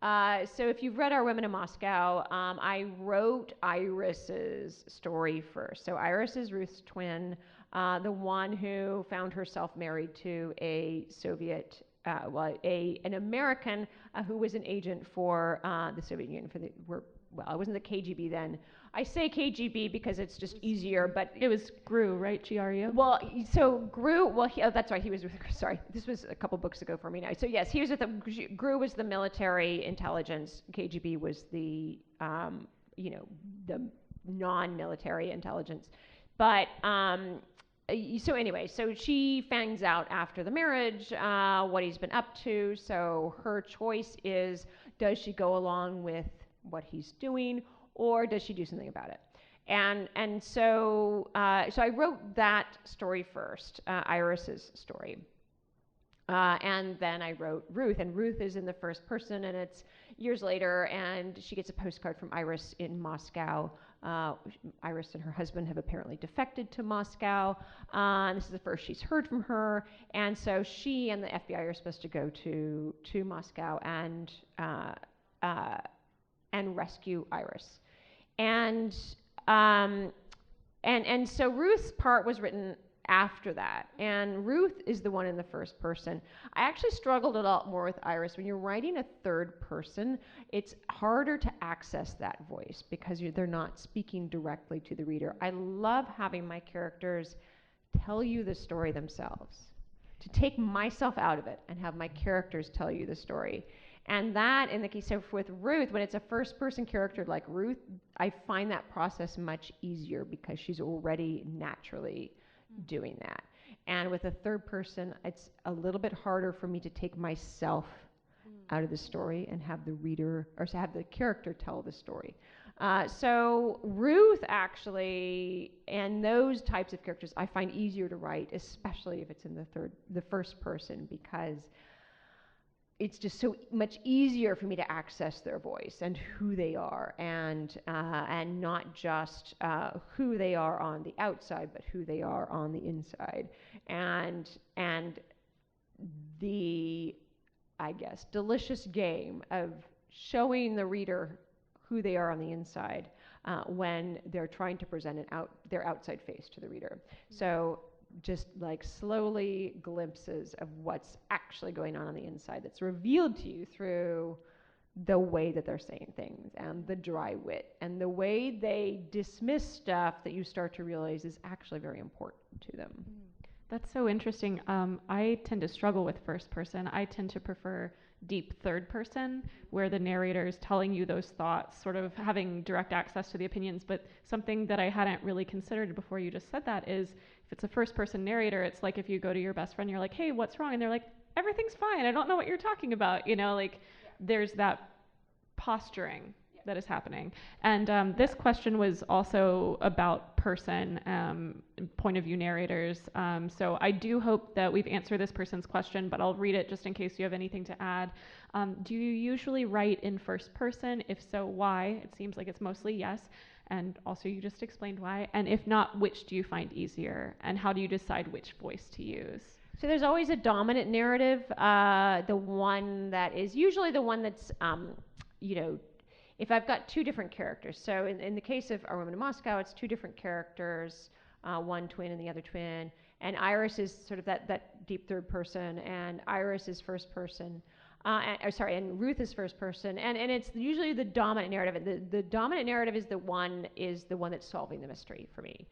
So if you've read Our Women in Moscow, I wrote Iris's story first. So Iris is Ruth's twin, the one who found herself married to a Soviet, an American who was an agent for the Soviet Union. It wasn't the KGB then. I say KGB because it's just easier, but it was GRU, right? GRU? Well, so GRU, that's right, he was, sorry, this was a couple books ago for me now. So yes, he was with GRU was the military intelligence, KGB was the, the non-military intelligence. But, so anyway, so she finds out after the marriage what he's been up to. So her choice is, does she go along with what he's doing, or does she do something about it? And so I wrote that story first, Iris's story. And then I wrote Ruth, and Ruth is in the first person, and it's years later, and she gets a postcard from Iris in Moscow. Iris and her husband have apparently defected to Moscow, and this is the first she's heard from her, and so she and the FBI are supposed to go to Moscow and rescue Iris. And so Ruth's part was written after that, and Ruth is the one in the first person. I actually struggled a lot more with Iris. When you're writing a third person, it's harder to access that voice because they're not speaking directly to the reader. I love having my characters tell you the story themselves, to take myself out of it and have my characters tell you the story. And that, in the case of with Ruth, when it's a first-person character like Ruth, I find that process much easier because she's already naturally doing that. And with a third person, it's a little bit harder for me to take myself out of the story and have the reader, or to have the character tell the story. So Ruth actually, and those types of characters, I find easier to write, especially if it's in the first person, because it's just so much easier for me to access their voice and who they are, and not just who they are on the outside, but who they are on the inside, and the, I guess, delicious game of showing the reader who they are on the inside when they're trying to present their outside face to the reader. So just like slowly glimpses of what's actually going on the inside that's revealed to you through the way that they're saying things and the dry wit and the way they dismiss stuff that you start to realize is actually very important to them. That's so interesting. I tend to struggle with first person. I tend to prefer deep third person, where the narrator is telling you those thoughts, sort of having direct access to the opinions. But something that I hadn't really considered before you just said that is, if it's a first person narrator, it's like if you go to your best friend, you're like, hey, what's wrong? And they're like, everything's fine. I don't know what you're talking about. There's that posturing that is happening. And this question was also about person, point of view narrators. So I do hope that we've answered this person's question, but I'll read it just in case you have anything to add. Do you usually write in first person? If so, why? It seems like it's mostly yes. And also you just explained why. And if not, which do you find easier? And how do you decide which voice to use? So there's always a dominant narrative, the one that is usually the one that's, if I've got two different characters. So in the case of Our Women in Moscow, it's two different characters, one twin and the other twin. And Iris is sort of that deep third person, and Iris is first person. And Ruth is first person, and it's usually the dominant narrative. The dominant narrative is the one that's solving the mystery for me.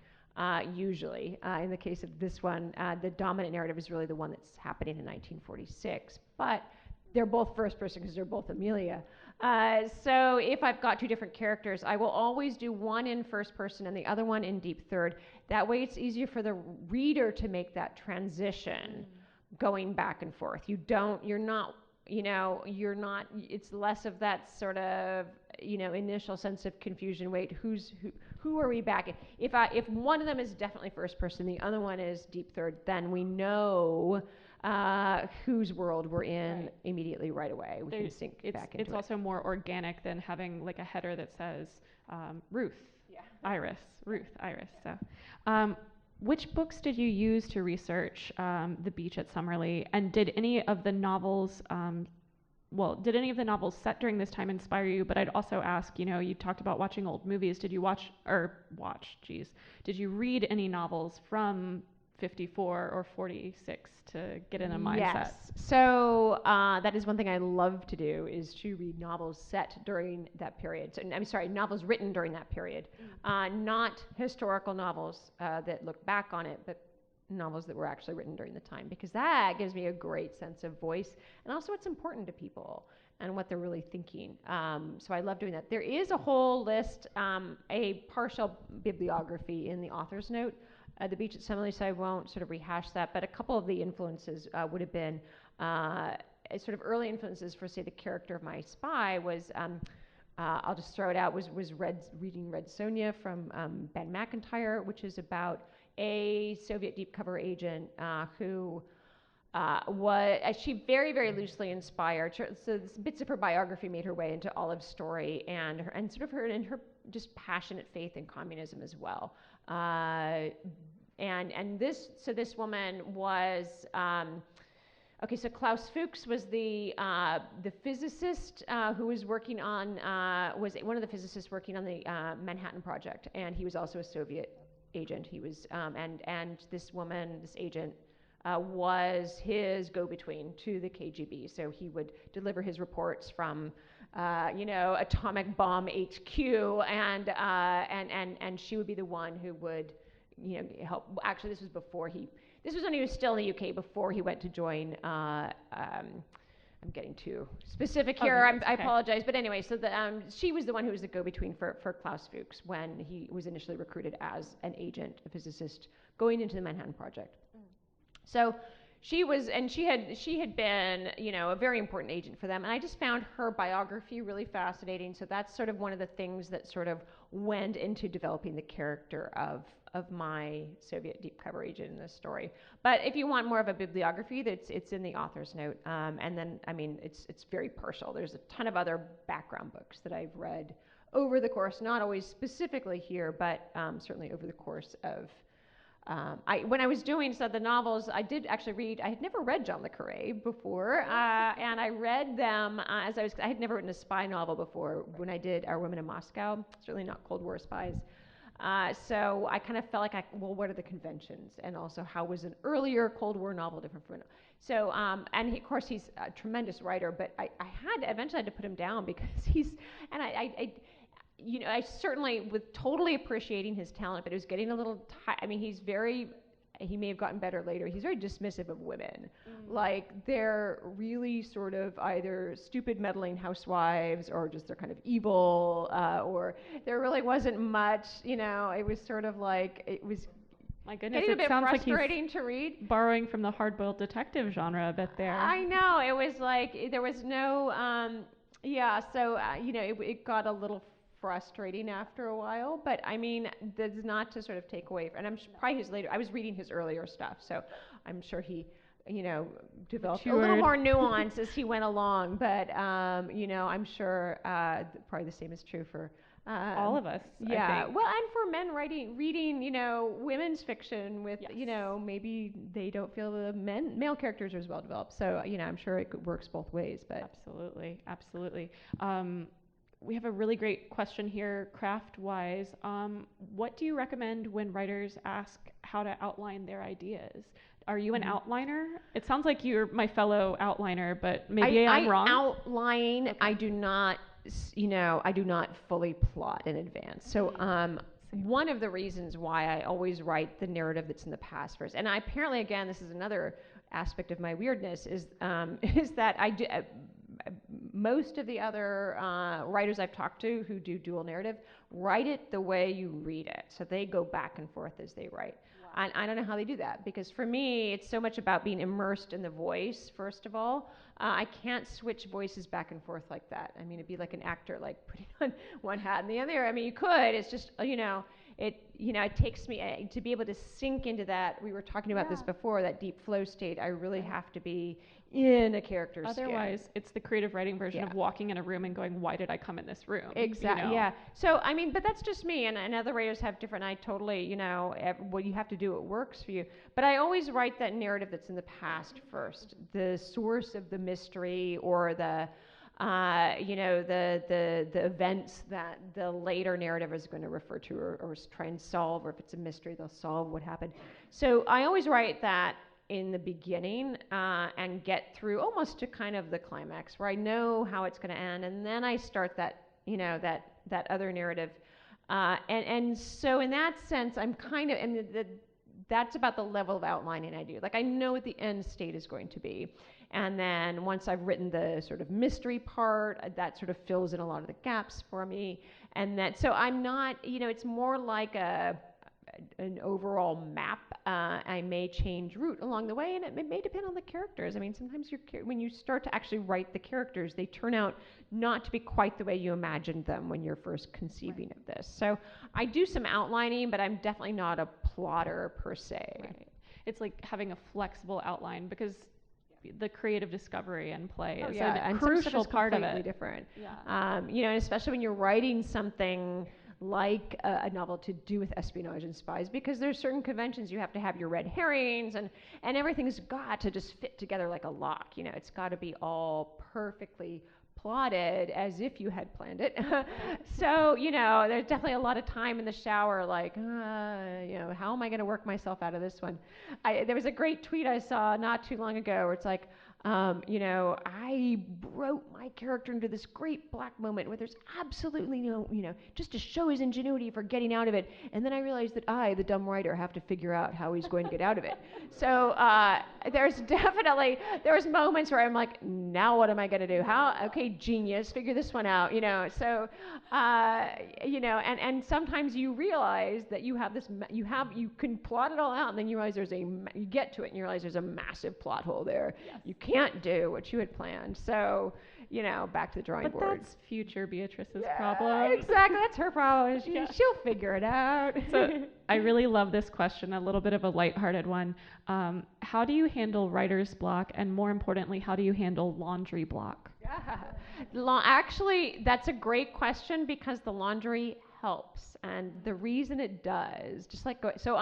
Usually, in the case of this one, the dominant narrative is really the one that's happening in 1946. But they're both first person because they're both Amelia. So if I've got two different characters, I will always do one in first person and the other one in deep third. That way it's easier for the reader to make that transition going back and forth. You're not, it's less of that sort of, initial sense of confusion. Wait, who are we back? If one of them is definitely first person, the other one is deep third, then we know whose world we're in immediately right away. We can sink back into it. It's also more organic than having like a header that says Ruth, Iris, Ruth, Iris. So, which books did you use to research the beach at Summerlee? And did any of the novels set during this time inspire you? But I'd also ask, you talked about watching old movies. Did you did you read any novels from 54 or 46 to get in a mindset? Yes. So that is one thing I love to do, is to read novels set during that period. So, I'm sorry, novels written during that period. Not historical novels that look back on it, but novels that were actually written during the time, because that gives me a great sense of voice and also what's important to people and what they're really thinking. So I love doing that. There is a whole list, a partial bibliography in the author's note, The Beach at Summerlee, so I won't sort of rehash that, but a couple of the influences would have been sort of early influences for, say, the character of my spy was, I'll just throw it out, was reading Red Sonja from Ben McIntyre, which is about a Soviet deep cover agent who she very, very loosely inspired. So bits of her biography made her way into Olive's story and her just passionate faith in communism as well. This woman was so Klaus Fuchs was the physicist who was working on was one of the physicists working on the Manhattan Project, and he was also a Soviet agent. He was and this woman, this agent, was his go-between to the KGB. So he would deliver his reports from atomic bomb HQ, and she would be the one who would help. Actually, this was when he was still in the UK, before he went to join. I'm getting too specific here. I apologize, but anyway, so she was the one who was the go-between for Klaus Fuchs when he was initially recruited as an agent, a physicist, going into the Manhattan Project. So she had been, a very important agent for them, and I just found her biography really fascinating. So that's sort of one of the things that sort of went into developing the character of my Soviet deep cover agent in this story. But if you want more of a bibliography, it's in the author's note. And then, it's very partial. There's a ton of other background books that I've read over the course, not always specifically here, but certainly over the course of. When I was doing the novels, I did actually read. I had never read John le Carré before, and I read them I had never written a spy novel before when I did Our Women in Moscow. Certainly not Cold War spies. So I kind of felt like, what are the conventions? And also, how was an earlier Cold War novel different from so, and of course, he's a tremendous writer, but I eventually had to put him down because I certainly was totally appreciating his talent, but it was getting a little he may have gotten better later. He's very dismissive of women. Like, they're really sort of either stupid meddling housewives, or just they're kind of evil, or there really wasn't much, it was sort of like, it was my goodness, getting a bit sounds frustrating like to read. Borrowing from the hard-boiled detective genre a bit there. I know, it was like, there was no, it got a little frustrating after a while, but that's not to sort of take away, and I'm probably his later, I was reading his earlier stuff, so I'm sure he, developed a little more nuance as he went along, but, I'm sure probably the same is true for all of us. Yeah, well, and for men reading, women's fiction with, maybe they don't feel the male characters are as well developed, so, I'm sure it works both ways, but. Absolutely. We have a really great question here, craft-wise. What do you recommend when writers ask how to outline their ideas? Are you an outliner? It sounds like you're my fellow outliner, but maybe I'm wrong. Outline. Okay. I do not fully plot in advance. So one of the reasons why I always write the narrative that's in the past first. And I apparently, again, this is another aspect of my weirdness, is that I do. Most of the other writers I've talked to who do dual narrative write it the way you read it. So they go back and forth as they write. Wow. And I don't know how they do that, because for me, it's so much about being immersed in the voice, first of all. I can't switch voices back and forth like that. I mean, it'd be like an actor, like putting on one hat and the other. I mean, you could. It's just, it takes me to be able to sink into that. We were talking about this before, that deep flow state. I really have to be in a character's Otherwise, skin. it's the creative writing version of walking in a room and going, why did I come in this room? Exactly. Yeah. So, I mean, but that's just me, and other writers have different. I totally, what you have to do, it works for you. But I always write that narrative that's in the past first, the source of the mystery, or the events that the later narrative is going to refer to, or try and solve, or if it's a mystery, they'll solve what happened. So I always write that in the beginning, and get through almost to kind of the climax, where I know how it's going to end, and then I start that other narrative, and so in that sense, I'm kind of, and that's about the level of outlining I do. Like, I know what the end state is going to be. And then once I've written the sort of mystery part, that sort of fills in a lot of the gaps for me. And so I'm not, it's more like an overall map. I may change route along the way, and it may depend on the characters. I mean, sometimes when you start to actually write the characters, they turn out not to be quite the way you imagined them when you're first conceiving of this. So I do some outlining, but I'm definitely not a plotter per se. Right. It's like having a flexible outline, because the creative discovery and play is a crucial part of it. Different. Yeah. And especially when you're writing something like a novel to do with espionage and spies, because there's certain conventions you have to have your red herrings, and everything's got to just fit together like a lock. It's got to be all perfectly plotted as if you had planned it. So, there's definitely a lot of time in the shower, like, how am I going to work myself out of this one? There was a great tweet I saw not too long ago where it's like, I wrote my character into this great black moment where there's absolutely no, just to show his ingenuity for getting out of it. And then I realized that I, the dumb writer, have to figure out how he's going to get out of it. So there's moments where I'm like, now what am I going to do? Okay, genius, figure this one out, So, and sometimes you realize that you have this, you can plot it all out, and then you realize you get to it and you realize there's a massive plot hole there. Yes. You can't do what you had planned. So, back to the drawing board. But that's future Beatrice's problem. Exactly. That's her problem. She'll figure it out. So I really love this question, a little bit of a lighthearted one. How do you handle writer's block? And more importantly, how do you handle laundry block? Actually, that's a great question, because the laundry helps. And the reason it does, so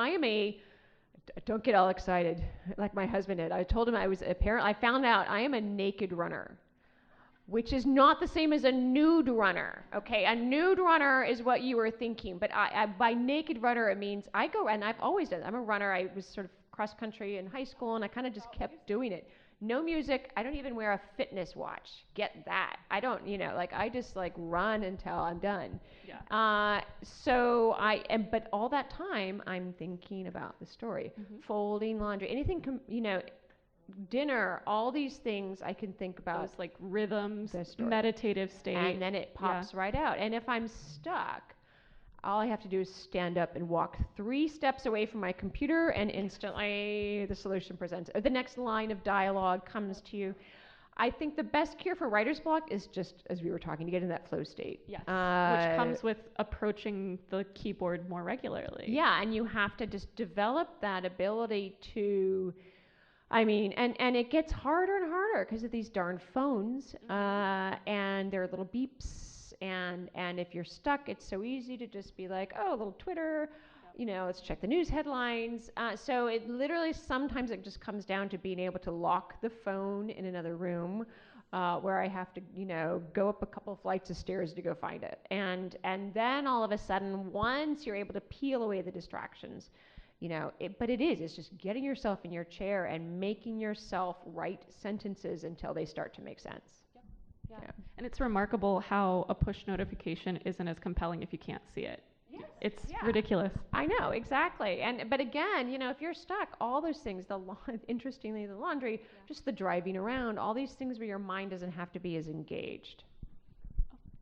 don't get all excited like my husband did. I told him I found out I am a naked runner, which is not the same as a nude runner. Okay, a nude runner is what you were thinking, but by naked runner, it means I go, and I've always done. I'm a runner. I was sort of cross country in high school, and I kind of just kept doing it. No music. I don't even wear a fitness watch. Get that. I don't, I just run until I'm done. Yeah. But all that time I'm thinking about the story, folding laundry, anything, dinner, all these things I can think about. Those rhythms, meditative state. And then it pops right out. And if I'm stuck, all I have to do is stand up and walk 3 steps away from my computer, and instantly the solution presents. The next line of dialogue comes to you. I think the best cure for writer's block is just, as we were talking, to get in that flow state. Yes, which comes with approaching the keyboard more regularly. Yeah, and you have to just develop that ability to, and it gets harder and harder because of these darn phones, and their little beeps. And if you're stuck, it's so easy to just be like, oh, a little Twitter, let's check the news headlines. So it literally, sometimes it just comes down to being able to lock the phone in another room, where I have to, go up a couple of flights of stairs to go find it. And then all of a sudden, once you're able to peel away the distractions, it's just getting yourself in your chair and making yourself write sentences until they start to make sense. Yeah. And it's remarkable how a push notification isn't as compelling if you can't see it. It's Yeah. ridiculous. I know, exactly. But again, if you're stuck, all those things, interestingly, the laundry, just the driving around, all these things where your mind doesn't have to be as engaged.